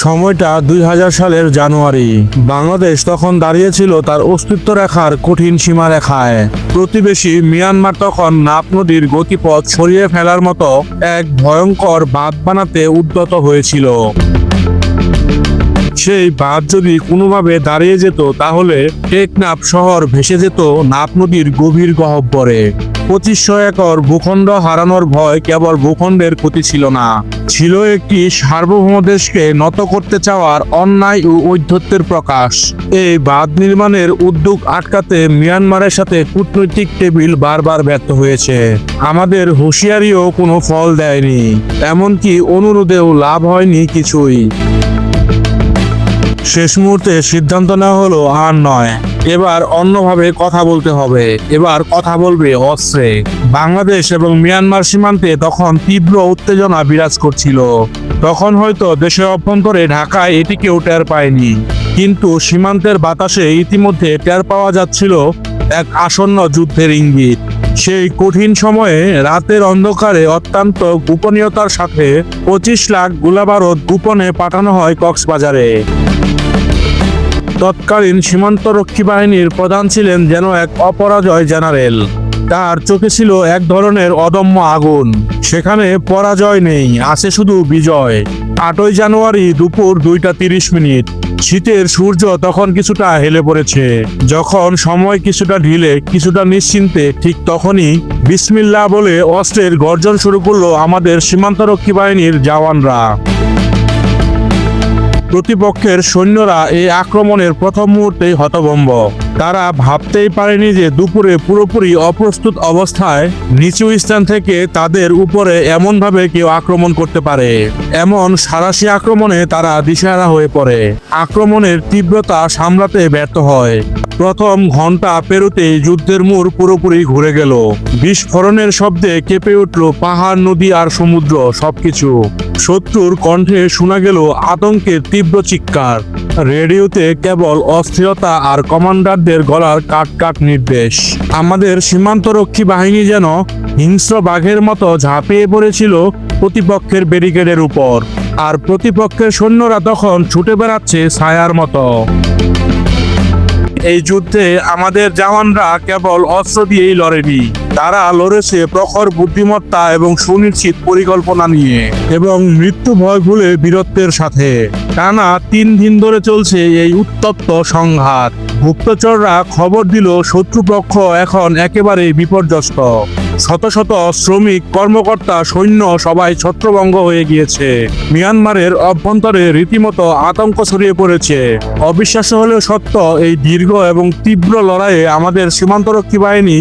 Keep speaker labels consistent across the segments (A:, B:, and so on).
A: সময়টা 2000 সালের জানুয়ারি। বাংলাদেশ তখন দাঁড়িয়েছিল তার অস্তিত্ব রেখার কঠিন সীমারেখায়। প্রতিবেশী মিয়ানমার তখন নাফ নদীর গতিপথ সরিয়ে ফেলার মতো এক ভয়ঙ্কর বাঁধ বানাতে উদ্যত হয়েছিল। সেই বাঁধ যদি কোনোভাবে দাঁড়িয়ে যেত তাহলে টেকনাফ শহর ভেসে যেত নাফ নদীর গভীর গহ্বরে। 2500 একর ভূখণ্ড হারানোর ভয় কেবল ভূখণ্ডের ক্ষতি ছিল না, ছিল একটি সার্বভৌম দেশকে নত করতে চাওয়ার অন্যায় ও ঔদ্ধত্যের প্রকাশ। এই বাঁধ নির্মাণের উদ্যোগ আটকাতে মিয়ানমারের সাথে কূটনৈতিক টেবিল বারবার ব্যর্থ হয়েছে। আমাদের হুঁশিয়ারিও কোনো ফল দেয়নি, এমনকি অনুরোধেও লাভ হয়নি কিছুই। শেষ মুহূর্তে সিদ্ধান্ত নেওয়া হলো আর নয়, এবার অন্যভাবে কথা বলতে হবে। এবার কথা বলবে অস্ত্রে। বাংলাদেশ এবং মিয়ানমার সীমান্তে তখন তীব্র উত্তেজনা বিরাজ করছিল। তখন হয়তো দেশের অভ্যন্তরে ঢাকায় এটি কেউ টের পায়নি, কিন্তু সীমান্তের বাতাসে ইতিমধ্যে টের পাওয়া যাচ্ছিল এক আসন্ন যুদ্ধের ইঙ্গিত। সেই কঠিন সময়ে রাতের অন্ধকারে অত্যন্ত গোপনীয়তার সাথে 25 লাখ গোলাবারুদ গোপনে পাঠানো হয় কক্সবাজারে। তৎকালীন সীমান্তরক্ষী বাহিনীর প্রধান ছিলেন যেন এক অপরাজয় জেনারেল। তার চোখে ছিল এক ধরনের অদম্য আগুন। সেখানে পরাজয় নেই, আছে শুধু বিজয়। 8ই জানুয়ারি দুপুর 2:30। শীতের সূর্য তখন কিছুটা হেলে পড়েছে। যখন সময় কিছুটা ঢিলে, কিছুটা নিশ্চিন্তে, ঠিক তখনই বিসমিল্লাহ বলে অস্ত্রের গর্জন শুরু করলো আমাদের সীমান্তরক্ষী বাহিনীর জওয়ানরা। প্রতিপক্ষের সৈন্যরা এই আক্রমণের প্রথম মুহূর্তেই হতভম্ব। তারা ভাবতেই পারেনি যে দুপুরে পুরোপুরি অপ্রস্তুত অবস্থায় নিচু স্থান থেকে তাদের উপরে এমনভাবে কেউ আক্রমণ করতে পারে। এমন সাঁড়াশি আক্রমণে তারা দিশেহারা হয়ে পড়ে। আক্রমণের তীব্রতা সামলাতে ব্যর্থ হয়। প্রথম ঘন্টা পেরোতেই যুদ্ধের মোড় পুরোপুরি ঘুরে গেল। বিস্ফোরণের শব্দে কেঁপে উঠল পাহাড়, নদী আর সমুদ্র, সবকিছু। শত্রুর কণ্ঠে শোনা গেল আতঙ্কের তীব্র চিৎকার। রেডিওতে কেবল অস্থিরতা আর কমান্ডারদের গলার কাট কাট নির্দেশ। আমাদের সীমান্তরক্ষী বাহিনী যেন হিংস্র বাঘের মতো ঝাঁপিয়ে পড়েছিল প্রতিপক্ষের ব্যারিকেডের উপর, আর প্রতিপক্ষের সৈন্যরা তখন ছুটে বেড়াচ্ছে ছায়ার মতো। এই যুদ্ধে আমাদের জওয়ানরা কেবল অস্ত্র দিয়েই লড়েনি, তারা লড়েছে প্রখর বুদ্ধিমত্তা এবং সুনিশ্চিত পরিকল্পনা নিয়ে, এবং মৃত্যু ভয় ভুলে বীরত্বের সাথে। টানা 3 দিন ধরে চলছে এই উত্তপ্ত সংঘাত। গুপ্তচররা খবর দিল শত্রুপক্ষ এখন একেবারে বিপর্যস্ত। শত শত শ্রমিক, কর্মকর্তা, সৈন্য সবাই ছত্রভঙ্গ হয়ে গিয়েছে। মিয়ানমারের অভ্যন্তরে রীতিমতো আতঙ্ক ছড়িয়ে পড়েছে। অবিশ্বাস্য হলেও সত্য, এই দীর্ঘ এবং তীব্র লড়াইয়ে আমাদের সীমান্তরক্ষী বাহিনী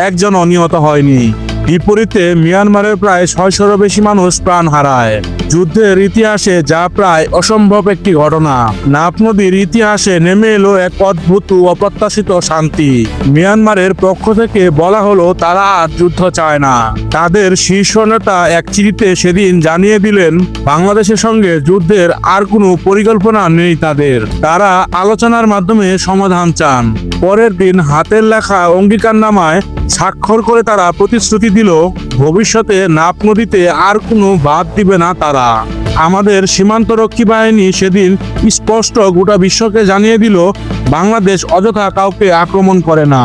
A: একজনও নিহত হয়নি। বিপরীতে মিয়ানমারের প্রায় 600-এরও বেশি মানুষ প্রাণ হারায়। যুদ্ধের ইতিহাসে যা প্রায় অসম্ভব একটি ঘটনা। নাফ নদীর ইতিহাসে নেমে এলো এক অদ্ভুত ও অপ্রত্যাশিত শান্তি। মিয়ানমারের পক্ষ থেকে বলা হলো তারা আর যুদ্ধ চায় না। তাদের শীর্ষ নেতা এক চিঠিতে সেদিন জানিয়ে দিলেন বাংলাদেশের সঙ্গে যুদ্ধের আর কোনো পরিকল্পনা নেই তাদের। তারা আলোচনার মাধ্যমে সমাধান চান। পরের দিন হাতের লেখা অঙ্গীকারনামায় স্বাক্ষর করে তারা প্রতিশ্রুতি দিল ভবিষ্যতে নাফ নদীতে আর কোনো বাদ দিবে না তারা। আমাদের সীমান্তরক্ষী বাহিনী সেদিন স্পষ্ট গোটা বিশ্বকে জানিয়ে দিল বাংলাদেশ অযথা কাউকে আক্রমণ করে না।